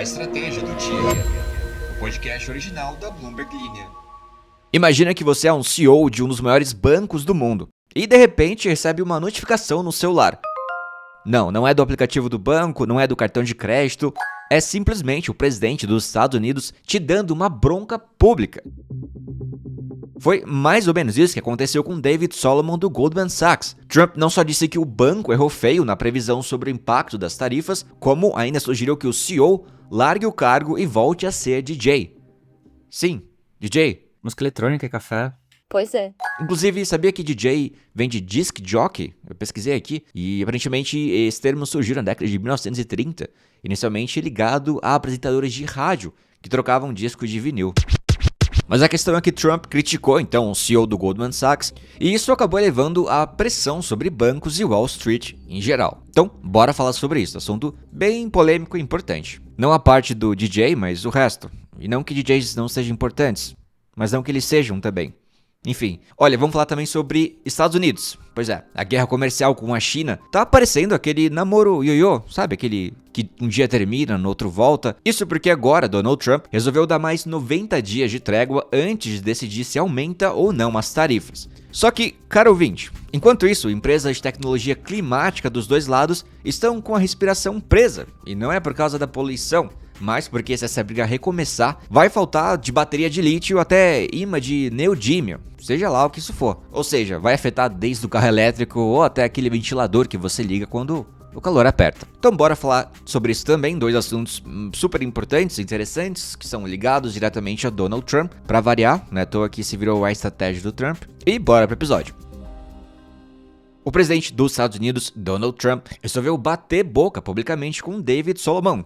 A estratégia do dia. O podcast original da Bloomberg Linha. Imagina que você é um CEO de um dos maiores bancos do mundo e de repente recebe uma notificação no celular. Não é do aplicativo do banco, não é do cartão de crédito, é simplesmente o presidente dos Estados Unidos te dando uma bronca pública. Foi mais ou menos isso que aconteceu com David Solomon do Goldman Sachs. Trump não só disse que o banco errou feio na previsão sobre o impacto das tarifas, como ainda sugeriu que o CEO largue o cargo e volte a ser DJ. Sim, DJ. Música eletrônica e café. Pois é. Inclusive, sabia que DJ vem de disc jockey? Eu pesquisei aqui e aparentemente esse termo surgiu na década de 1930, inicialmente ligado a apresentadores de rádio que trocavam discos de vinil. Mas a questão é que Trump criticou então o CEO do Goldman Sachs e isso acabou elevando a pressão sobre bancos e Wall Street em geral. Então, bora falar sobre isso, assunto bem polêmico e importante. Não a parte do DJ, mas o resto. E não que DJs não sejam importantes, mas não que eles sejam também. Enfim, olha, vamos falar também sobre Estados Unidos. Pois é, a guerra comercial com a China tá aparecendo aquele namoro ioiô, sabe? Aquele que um dia termina, no outro volta. Isso porque agora Donald Trump resolveu dar mais 90 dias de trégua antes de decidir se aumenta ou não as tarifas. Só que, caro ouvinte, enquanto isso, empresas de tecnologia climática dos dois lados estão com a respiração presa. E não é por causa da poluição, mas porque se essa briga recomeçar, vai faltar de bateria de lítio até imã de neodímio, seja lá o que isso for. Ou seja, vai afetar desde o carro elétrico ou até aquele ventilador que você liga quando o calor aperta. Então bora falar sobre isso também, dois assuntos super importantes e interessantes que são ligados diretamente a Donald Trump, pra variar, né? À toa que se virou a estratégia do Trump. E bora pro episódio. O presidente dos Estados Unidos, Donald Trump, resolveu bater boca publicamente com David Solomon,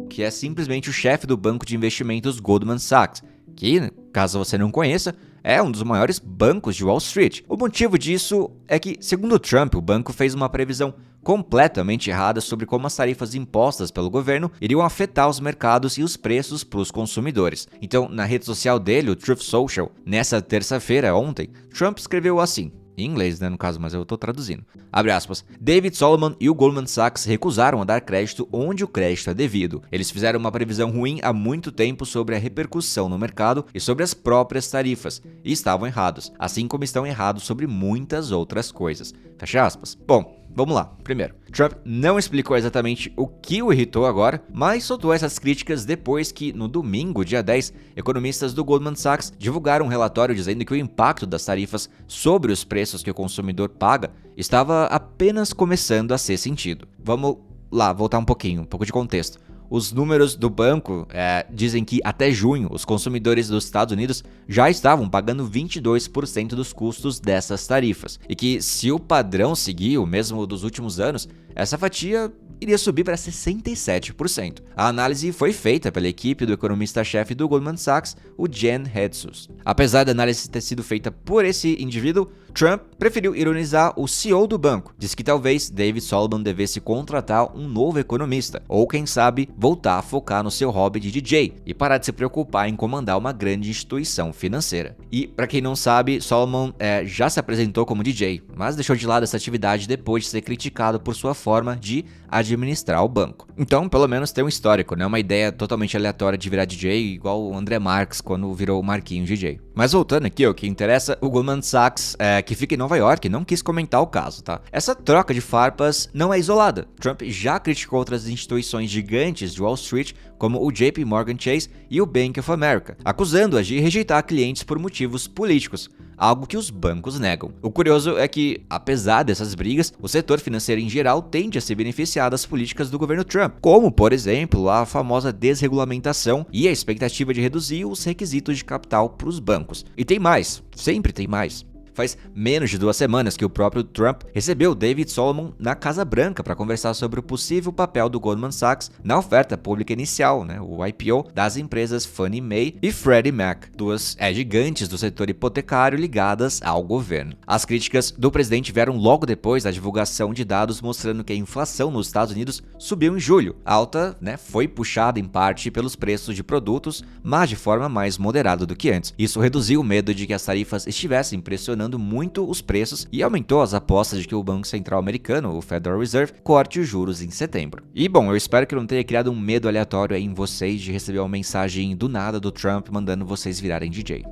que é simplesmente o chefe do banco de investimentos Goldman Sachs, que, caso você não conheça, é um dos maiores bancos de Wall Street. O motivo disso é que, segundo Trump, o banco fez uma previsão completamente errada sobre como as tarifas impostas pelo governo iriam afetar os mercados e os preços para os consumidores. Então, na rede social dele, o Truth Social, nessa terça-feira, ontem, Trump escreveu assim, em inglês, né, no caso, mas eu tô traduzindo. Abre aspas. David Solomon e o Goldman Sachs recusaram a dar crédito onde o crédito é devido. Eles fizeram uma previsão ruim há muito tempo sobre a repercussão no mercado e sobre as próprias tarifas, e estavam errados, assim como estão errados sobre muitas outras coisas. Fecha aspas. Bom, vamos lá. Primeiro, Trump não explicou exatamente o que o irritou agora, mas soltou essas críticas depois que, no domingo, dia 10, economistas do Goldman Sachs divulgaram um relatório dizendo que o impacto das tarifas sobre os preços que o consumidor paga estava apenas começando a ser sentido. Vamos lá, voltar um pouco de contexto. Os números do banco dizem que até junho os consumidores dos Estados Unidos já estavam pagando 22% dos custos dessas tarifas e que se o padrão seguir o mesmo dos últimos anos, essa fatia iria subir para 67%. A análise foi feita pela equipe do economista-chefe do Goldman Sachs, o Jen Hedsus. Apesar da análise ter sido feita por esse indivíduo, Trump preferiu ironizar o CEO do banco. Disse que talvez David Solomon devesse contratar um novo economista, ou quem sabe voltar a focar no seu hobby de DJ e parar de se preocupar em comandar uma grande instituição financeira. E, para quem não sabe, Solomon já se apresentou como DJ, mas deixou de lado essa atividade depois de ser criticado por sua forma de administrar o banco. Então, pelo menos tem um histórico, não é uma ideia totalmente aleatória de virar DJ igual o André Marques quando virou o Marquinhos DJ. Mas voltando aqui, o que interessa, o Goldman Sachs, que fica em Nova York, não quis comentar o caso, tá? Essa troca de farpas não é isolada. Trump já criticou outras instituições gigantes de Wall Street, como o JP Morgan Chase e o Bank of America, acusando-as de rejeitar clientes por motivos políticos, algo que os bancos negam. O curioso é que, apesar dessas brigas, o setor financeiro em geral tende a se beneficiar das políticas do governo Trump, como, por exemplo, a famosa desregulamentação e a expectativa de reduzir os requisitos de capital para os bancos. E tem mais, sempre tem mais. Faz menos de 2 semanas que o próprio Trump recebeu David Solomon na Casa Branca para conversar sobre o possível papel do Goldman Sachs na oferta pública inicial, o IPO, das empresas Fannie Mae e Freddie Mac, duas gigantes do setor hipotecário ligadas ao governo. As críticas do presidente vieram logo depois da divulgação de dados mostrando que a inflação nos Estados Unidos subiu em julho. A alta foi puxada em parte pelos preços de produtos, mas de forma mais moderada do que antes. Isso reduziu o medo de que as tarifas estivessem pressionando pressionando muito os preços e aumentou as apostas de que o Banco Central americano, o Federal Reserve, corte os juros em setembro. E bom, eu espero que não tenha criado um medo aleatório aí em vocês de receber uma mensagem do nada do Trump mandando vocês virarem DJ.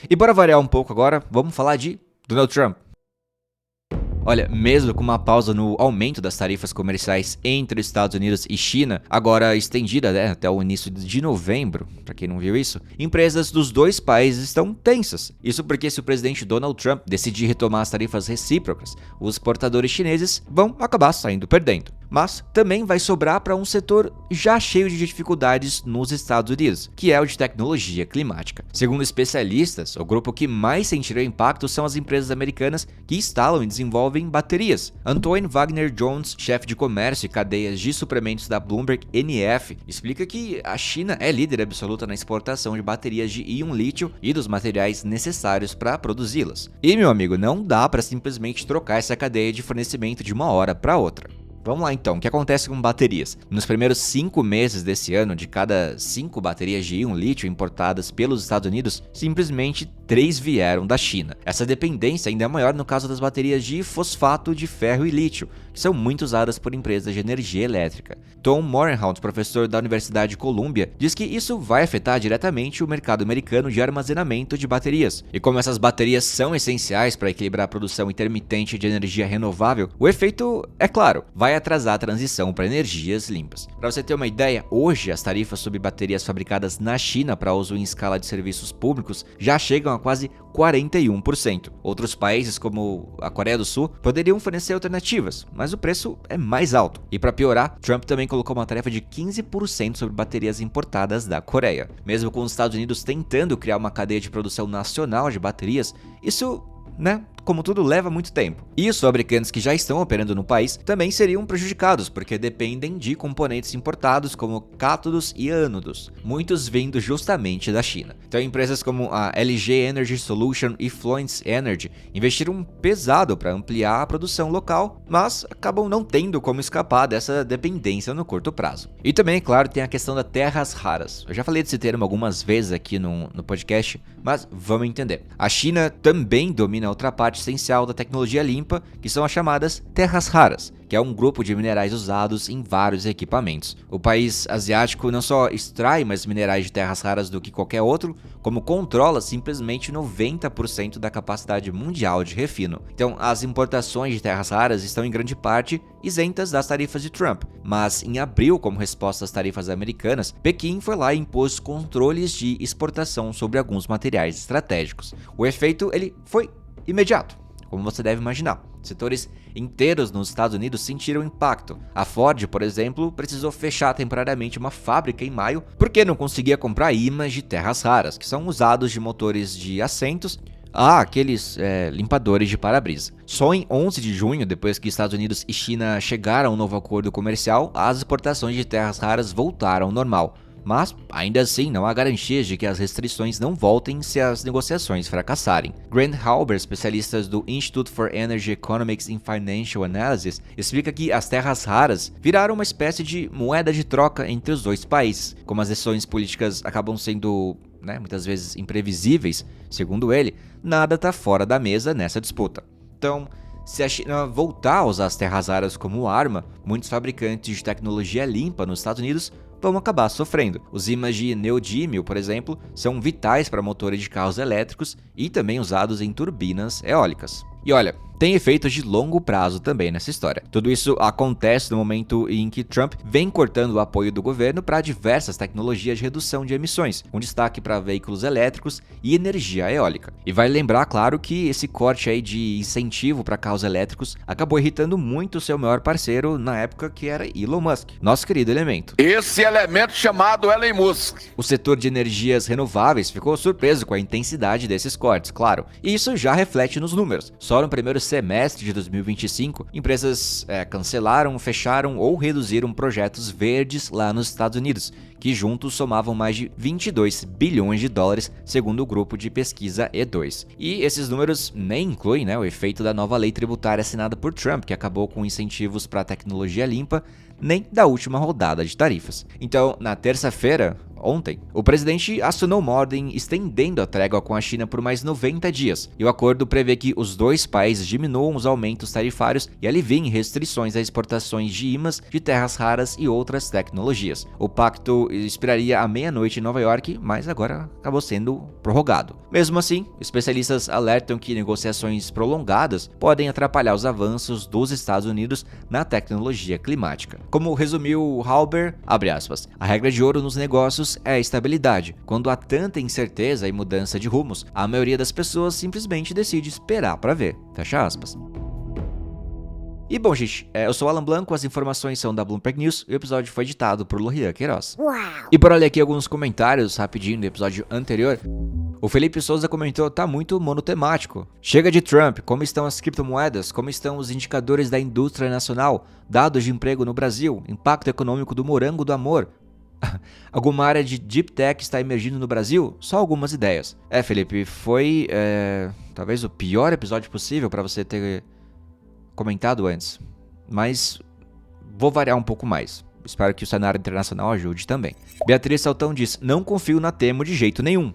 E bora variar um pouco agora, vamos falar de Donald Trump. Olha, mesmo com uma pausa no aumento das tarifas comerciais entre Estados Unidos e China, agora estendida até o início de novembro, para quem não viu isso, empresas dos dois países estão tensas. Isso porque se o presidente Donald Trump decidir retomar as tarifas recíprocas, os exportadores chineses vão acabar saindo perdendo. Mas também vai sobrar para um setor já cheio de dificuldades nos Estados Unidos, que é o de tecnologia climática. Segundo especialistas, o grupo que mais sentirá impacto são as empresas americanas que instalam e desenvolvem baterias. Antoine Wagner Jones, chefe de comércio e cadeias de suprimentos da Bloomberg NF, explica que a China é líder absoluta na exportação de baterias de íon lítio e dos materiais necessários para produzi-las. E, meu amigo, não dá para simplesmente trocar essa cadeia de fornecimento de uma hora para outra. Vamos lá então, o que acontece com baterias? Nos primeiros 5 meses desse ano, de cada 5 baterias de íon lítio importadas pelos Estados Unidos, simplesmente 3 vieram da China. Essa dependência ainda é maior no caso das baterias de fosfato de ferro e lítio, que são muito usadas por empresas de energia elétrica. Tom Morenhout, professor da Universidade de Columbia, diz que isso vai afetar diretamente o mercado americano de armazenamento de baterias. E como essas baterias são essenciais para equilibrar a produção intermitente de energia renovável, o efeito, é claro, vai atrasar a transição para energias limpas. Para você ter uma ideia, hoje as tarifas sobre baterias fabricadas na China para uso em escala de serviços públicos já chegam a quase 41%. Outros países, como a Coreia do Sul, poderiam fornecer alternativas, mas o preço é mais alto. E para piorar, Trump também colocou uma tarefa de 15% sobre baterias importadas da Coreia. Mesmo com os Estados Unidos tentando criar uma cadeia de produção nacional de baterias, isso, como tudo, leva muito tempo. E os fabricantes que já estão operando no país também seriam prejudicados, porque dependem de componentes importados como cátodos e ânodos, muitos vindo justamente da China. Então empresas como a LG Energy Solution e Fluence Energy investiram pesado para ampliar a produção local, mas acabam não tendo como escapar dessa dependência no curto prazo. E também, é claro, tem a questão das terras raras. Eu já falei desse termo algumas vezes aqui no podcast, mas vamos entender. A China também domina outra parte essencial da tecnologia limpa, que são as chamadas terras raras, que é um grupo de minerais usados em vários equipamentos. O país asiático não só extrai mais minerais de terras raras do que qualquer outro, como controla simplesmente 90% da capacidade mundial de refino. Então, as importações de terras raras estão em grande parte isentas das tarifas de Trump. Mas em abril, como resposta às tarifas americanas, Pequim foi lá e impôs controles de exportação sobre alguns materiais estratégicos. O efeito ele foi imediato, como você deve imaginar. Setores inteiros nos Estados Unidos sentiram impacto. A Ford, por exemplo, precisou fechar temporariamente uma fábrica em maio porque não conseguia comprar ímãs de terras raras, que são usados de motores de assentos aqueles limpadores de para-brisa. Só em 11 de junho, depois que Estados Unidos e China chegaram a um novo acordo comercial, as exportações de terras raras voltaram ao normal. Mas, ainda assim, não há garantias de que as restrições não voltem se as negociações fracassarem. Grant Halber, especialista do Institute for Energy Economics and Financial Analysis, explica que as terras raras viraram uma espécie de moeda de troca entre os dois países. Como as decisões políticas acabam sendo muitas vezes imprevisíveis, segundo ele, nada está fora da mesa nessa disputa. Então, se a China voltar a usar as terras raras como arma, muitos fabricantes de tecnologia limpa nos Estados Unidos vão acabar sofrendo. Os ímãs de neodímio, por exemplo, são vitais para motores de carros elétricos e também usados em turbinas eólicas. E olha, tem efeitos de longo prazo também nessa história. Tudo isso acontece no momento em que Trump vem cortando o apoio do governo para diversas tecnologias de redução de emissões, com destaque para veículos elétricos e energia eólica. E vale lembrar, claro, que esse corte aí de incentivo para carros elétricos acabou irritando muito o seu maior parceiro na época, que era Elon Musk, nosso querido elemento. Esse elemento chamado Elon Musk. O setor de energias renováveis ficou surpreso com a intensidade desses cortes, claro, e isso já reflete nos números. Só no primeiro semestre de 2025, empresas cancelaram, fecharam ou reduziram projetos verdes lá nos Estados Unidos, que juntos somavam mais de 22 bilhões de dólares, segundo o grupo de pesquisa E2. E esses números nem incluem o efeito da nova lei tributária assinada por Trump, que acabou com incentivos para a tecnologia limpa, nem da última rodada de tarifas. Então, na terça-feira, ontem, o presidente assinou uma ordem estendendo a trégua com a China por mais 90 dias, e o acordo prevê que os dois países diminuam os aumentos tarifários e aliviem restrições a exportações de imãs de terras raras e outras tecnologias. O pacto expiraria à meia-noite em Nova York, mas agora acabou sendo prorrogado. Mesmo assim, especialistas alertam que negociações prolongadas podem atrapalhar os avanços dos Estados Unidos na tecnologia climática. Como resumiu Halber, abre aspas, a regra de ouro nos negócios é a estabilidade. Quando há tanta incerteza e mudança de rumos, a maioria das pessoas simplesmente decide esperar para ver. Fecha aspas. E bom, gente, eu sou o Alan Blanco, as informações são da Bloomberg News e o episódio foi editado por Lorian Queiroz. Uau. E por olhar aqui alguns comentários rapidinho do episódio anterior, o Felipe Souza comentou, tá muito monotemático. Chega de Trump, como estão as criptomoedas, como estão os indicadores da indústria nacional, dados de emprego no Brasil, impacto econômico do morango do amor. Alguma área de Deep Tech está emergindo no Brasil? Só algumas ideias. Felipe, foi talvez o pior episódio possível para você ter comentado antes, mas vou variar um pouco mais. Espero que o cenário internacional ajude também. Beatriz Saltão diz, não confio na Temo de jeito nenhum.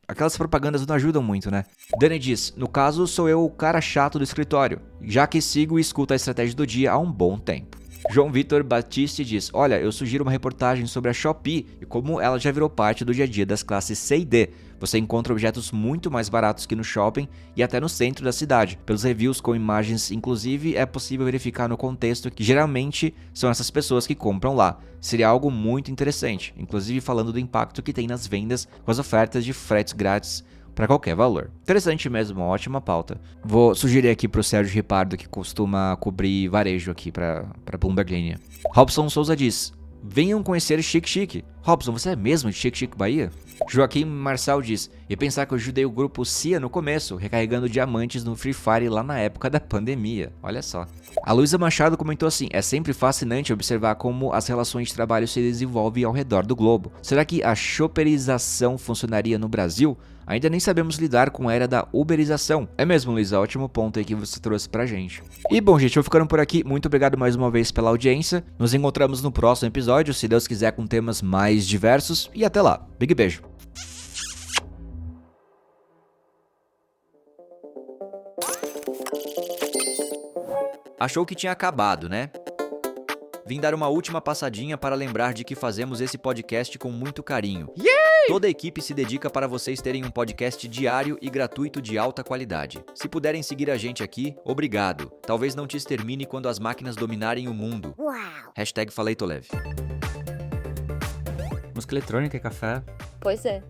Aquelas propagandas não ajudam muito, né? Dani diz, no caso sou eu o cara chato do escritório, já que sigo e escuto a estratégia do dia há um bom tempo. João Vitor Batiste diz, olha, eu sugiro uma reportagem sobre a Shopee e como ela já virou parte do dia a dia das classes C e D. Você encontra objetos muito mais baratos que no shopping e até no centro da cidade. Pelos reviews com imagens, inclusive, é possível verificar no contexto que geralmente são essas pessoas que compram lá. Seria algo muito interessante, inclusive falando do impacto que tem nas vendas com as ofertas de fretes grátis para qualquer valor. Interessante mesmo, ótima pauta. Vou sugerir aqui pro Sérgio Ripardo, que costuma cobrir varejo aqui para Bloomberg Linha. Robson Souza diz, venham conhecer Chique Chique. Robson, você é mesmo de Chique Chique, Bahia? Joaquim Marçal diz, e pensar que eu ajudei o grupo CIA no começo, recarregando diamantes no Free Fire lá na época da pandemia. Olha só. A Luísa Machado comentou assim, é sempre fascinante observar como as relações de trabalho se desenvolvem ao redor do globo. Será que a shopperização funcionaria no Brasil? Ainda nem sabemos lidar com a era da uberização. É mesmo, Luísa, ótimo ponto aí que você trouxe pra gente. E bom, gente, eu vou ficando por aqui. Muito obrigado mais uma vez pela audiência. Nos encontramos no próximo episódio, se Deus quiser, com temas mais diversos. E até lá. Big beijo. Achou que tinha acabado, né? Vim dar uma última passadinha para lembrar de que fazemos esse podcast com muito carinho. Toda a equipe se dedica para vocês terem um podcast diário e gratuito de alta qualidade. Se puderem seguir a gente aqui, obrigado. Talvez não te extermine quando as máquinas dominarem o mundo. Uau. #FaleitoLeve. Música eletrônica e café. Pois é.